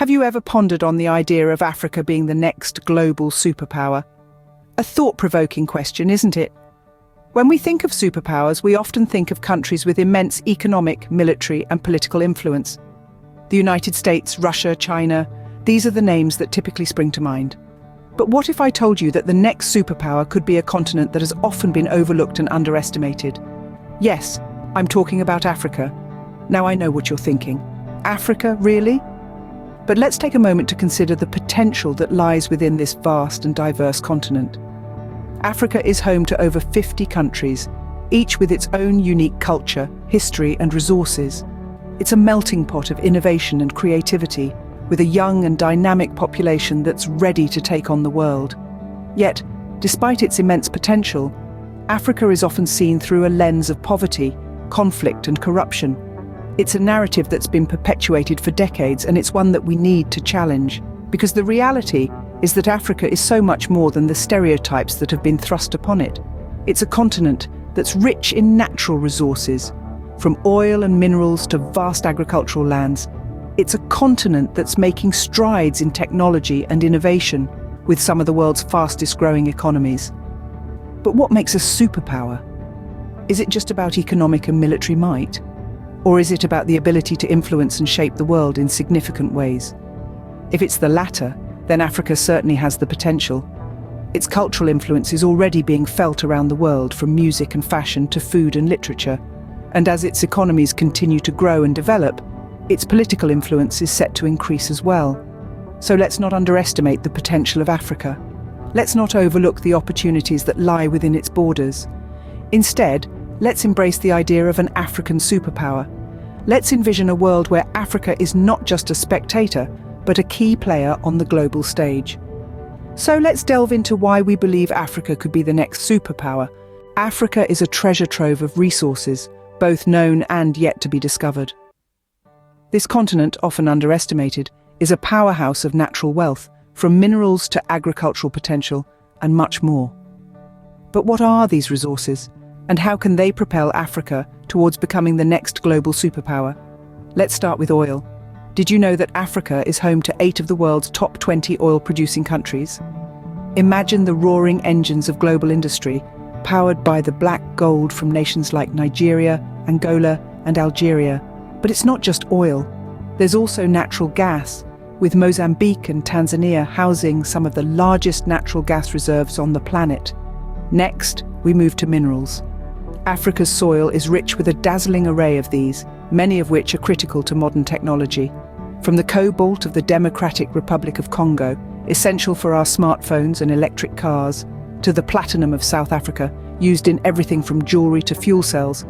Have you ever pondered on the idea of Africa being the next global superpower? A thought-provoking question, isn't it? When we think of superpowers, we often think of countries with immense economic, military, and political influence. The United States, Russia, China, these are the names that typically spring to mind. But what if I told you that the next superpower could be a continent that has often been overlooked and underestimated? Yes, I'm talking about Africa. Now I know what you're thinking. Africa, really? But let's take a moment to consider the potential that lies within this vast and diverse continent. Africa is home to over 50 countries, each with its own unique culture, history, and resources. It's a melting pot of innovation and creativity, with a young and dynamic population that's ready to take on the world. Yet, despite its immense potential, Africa is often seen through a lens of poverty, conflict, and corruption. It's a narrative that's been perpetuated for decades, and it's one that we need to challenge. Because the reality is that Africa is so much more than the stereotypes that have been thrust upon it. It's a continent that's rich in natural resources, from oil and minerals to vast agricultural lands. It's a continent that's making strides in technology and innovation, with some of the world's fastest growing economies. But what makes a superpower? Is it just about economic and military might? Or is it about the ability to influence and shape the world in significant ways? If it's the latter, then Africa certainly has the potential. Its cultural influence is already being felt around the world, from music and fashion to food and literature. And as its economies continue to grow and develop, its political influence is set to increase as well. So let's not underestimate the potential of Africa. Let's not overlook the opportunities that lie within its borders. Instead, let's embrace the idea of an African superpower. Let's envision a world where Africa is not just a spectator, but a key player on the global stage. So let's delve into why we believe Africa could be the next superpower. Africa is a treasure trove of resources, both known and yet to be discovered. This continent, often underestimated, is a powerhouse of natural wealth, from minerals to agricultural potential, and much more. But what are these resources? And how can they propel Africa towards becoming the next global superpower? Let's start with oil. Did you know that Africa is home to 8 of the world's top 20 oil-producing countries? Imagine the roaring engines of global industry, powered by the black gold from nations like Nigeria, Angola, and Algeria. But it's not just oil. There's also natural gas, with Mozambique and Tanzania housing some of the largest natural gas reserves on the planet. Next, we move to minerals. Africa's soil is rich with a dazzling array of these, many of which are critical to modern technology. From the cobalt of the Democratic Republic of Congo, essential for our smartphones and electric cars, to the platinum of South Africa, used in everything from jewelry to fuel cells,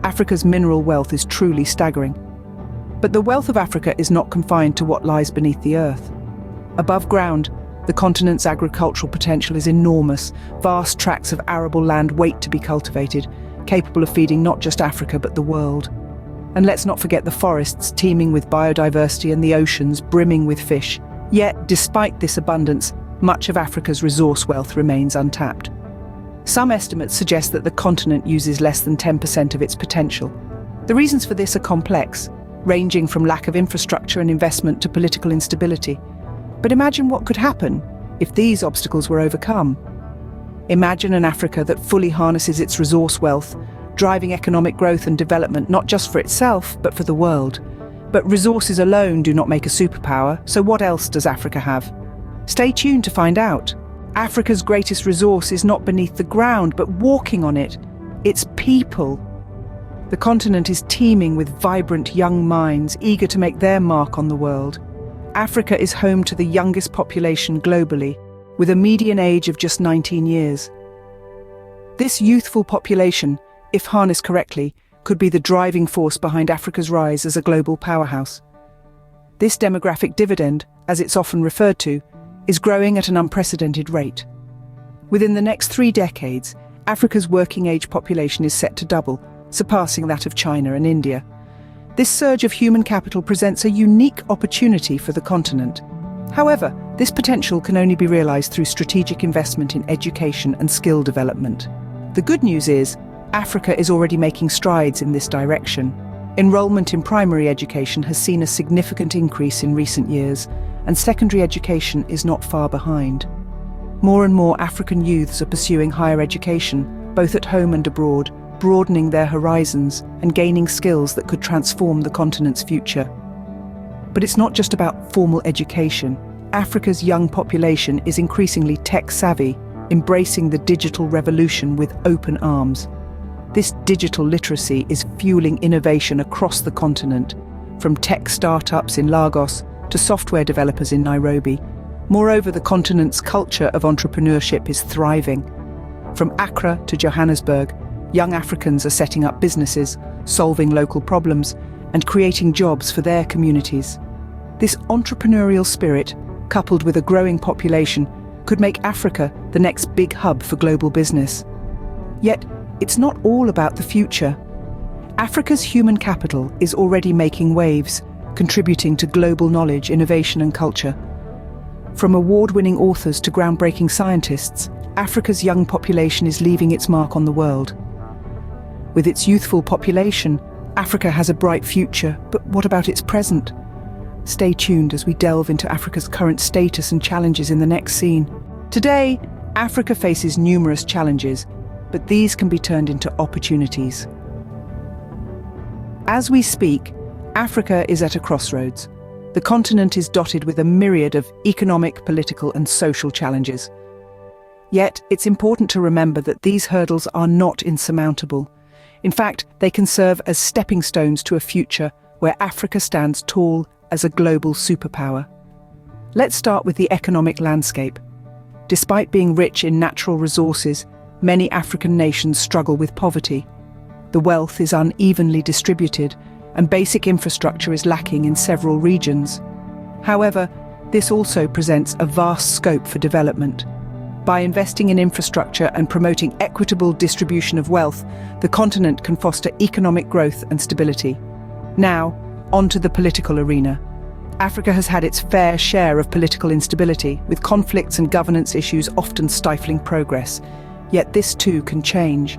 Africa's mineral wealth is truly staggering. But the wealth of Africa is not confined to what lies beneath the earth. Above ground, the continent's agricultural potential is enormous. Vast tracts of arable land wait to be cultivated, capable of feeding not just Africa but the world. And let's not forget the forests teeming with biodiversity and the oceans brimming with fish. Yet, despite this abundance, much of Africa's resource wealth remains untapped. Some estimates suggest that the continent uses less than 10% of its potential. The reasons for this are complex, ranging from lack of infrastructure and investment to political instability. But imagine what could happen if these obstacles were overcome. Imagine an Africa that fully harnesses its resource wealth, driving economic growth and development not just for itself, but for the world. But resources alone do not make a superpower, so what else does Africa have? Stay tuned to find out. Africa's greatest resource is not beneath the ground, but walking on it. It's people. The continent is teeming with vibrant young minds, eager to make their mark on the world. Africa is home to the youngest population globally, with a median age of just 19 years. This youthful population, if harnessed correctly, could be the driving force behind Africa's rise as a global powerhouse. This demographic dividend, as it's often referred to, is growing at an unprecedented rate. Within the next 3 decades, Africa's working-age population is set to double, surpassing that of China and India. This surge of human capital presents a unique opportunity for the continent. However, this potential can only be realized through strategic investment in education and skill development. The good news is, Africa is already making strides in this direction. Enrollment in primary education has seen a significant increase in recent years, and secondary education is not far behind. More and more African youths are pursuing higher education, both at home and abroad, broadening their horizons and gaining skills that could transform the continent's future. But it's not just about formal education. Africa's young population is increasingly tech-savvy, embracing the digital revolution with open arms. This digital literacy is fueling innovation across the continent, from tech startups in Lagos to software developers in Nairobi. Moreover, the continent's culture of entrepreneurship is thriving. From Accra to Johannesburg, young Africans are setting up businesses, solving local problems, and creating jobs for their communities. This entrepreneurial spirit, coupled with a growing population, could make Africa the next big hub for global business. Yet, it's not all about the future. Africa's human capital is already making waves, contributing to global knowledge, innovation, and culture. From award-winning authors to groundbreaking scientists, Africa's young population is leaving its mark on the world. With its youthful population, Africa has a bright future, but what about its present? Stay tuned as we delve into Africa's current status and challenges in the next scene. Today, Africa faces numerous challenges, but these can be turned into opportunities. As we speak, Africa is at a crossroads. The continent is dotted with a myriad of economic, political, and social challenges. Yet, it's important to remember that these hurdles are not insurmountable. In fact, they can serve as stepping stones to a future where Africa stands tall as a global superpower. Let's start with the economic landscape. Despite being rich in natural resources, many African nations struggle with poverty. The wealth is unevenly distributed, and basic infrastructure is lacking in several regions. However, this also presents a vast scope for development. By investing in infrastructure and promoting equitable distribution of wealth, the continent can foster economic growth and stability. Now, onto the political arena. Africa has had its fair share of political instability, with conflicts and governance issues often stifling progress. Yet this too can change.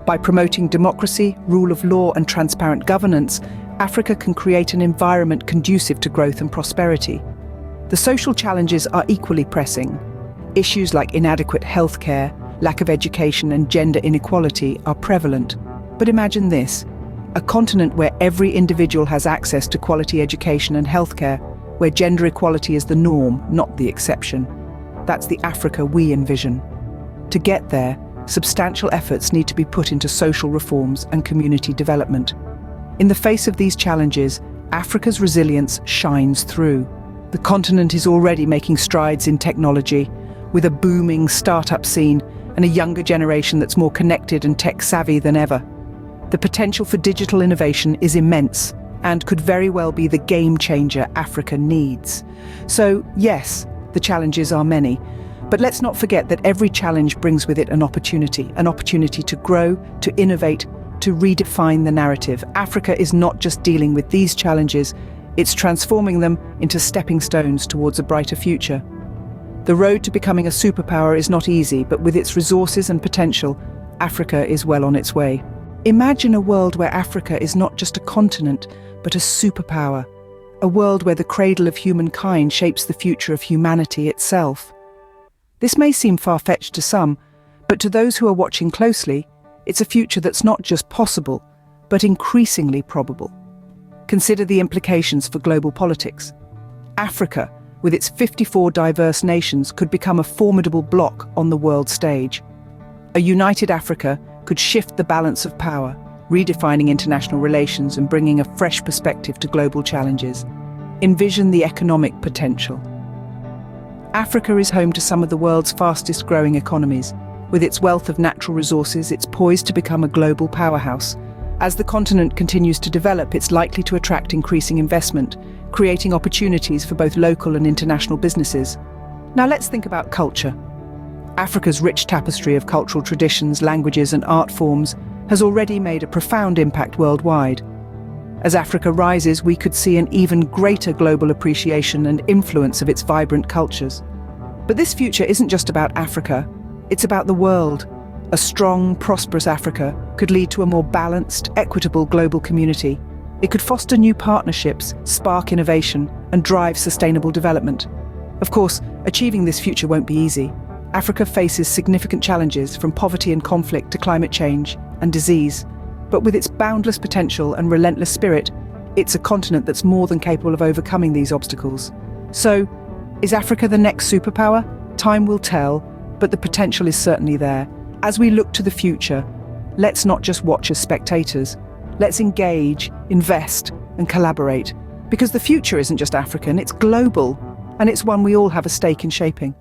By promoting democracy, rule of law, and transparent governance, Africa can create an environment conducive to growth and prosperity. The social challenges are equally pressing. Issues like inadequate healthcare, lack of education, and gender inequality are prevalent. But imagine this: a continent where every individual has access to quality education and healthcare, where gender equality is the norm, not the exception. That's the Africa we envision. To get there, substantial efforts need to be put into social reforms and community development. In the face of these challenges, Africa's resilience shines through. The continent is already making strides in technology, with a booming startup scene and a younger generation that's more connected and tech-savvy than ever. The potential for digital innovation is immense and could very well be the game changer Africa needs. So, yes, the challenges are many, but let's not forget that every challenge brings with it an opportunity to grow, to innovate, to redefine the narrative. Africa is not just dealing with these challenges, it's transforming them into stepping stones towards a brighter future. The road to becoming a superpower is not easy, but with its resources and potential, Africa is well on its way. Imagine a world where Africa is not just a continent, but a superpower. A world where the cradle of humankind shapes the future of humanity itself. This may seem far-fetched to some, but to those who are watching closely, it's a future that's not just possible, but increasingly probable. Consider the implications for global politics. Africa, with its 54 diverse nations, could become a formidable bloc on the world stage. A united Africa could shift the balance of power, redefining international relations and bringing a fresh perspective to global challenges. Envision the economic potential. Africa is home to some of the world's fastest-growing economies. With its wealth of natural resources, it's poised to become a global powerhouse. As the continent continues to develop, it's likely to attract increasing investment, creating opportunities for both local and international businesses. Now let's think about culture. Africa's rich tapestry of cultural traditions, languages, and art forms has already made a profound impact worldwide. As Africa rises, we could see an even greater global appreciation and influence of its vibrant cultures. But this future isn't just about Africa, it's about the world. A strong, prosperous Africa could lead to a more balanced, equitable global community, It could foster new partnerships, spark innovation, and drive sustainable development. Of course, achieving this future won't be easy. Africa faces significant challenges, from poverty and conflict to climate change and disease. But with its boundless potential and relentless spirit, it's a continent that's more than capable of overcoming these obstacles. So, is Africa the next superpower? Time will tell, but the potential is certainly there. As we look to the future, let's not just watch as spectators. Let's engage, invest, and collaborate. Because the future isn't just African, it's global, and it's one we all have a stake in shaping.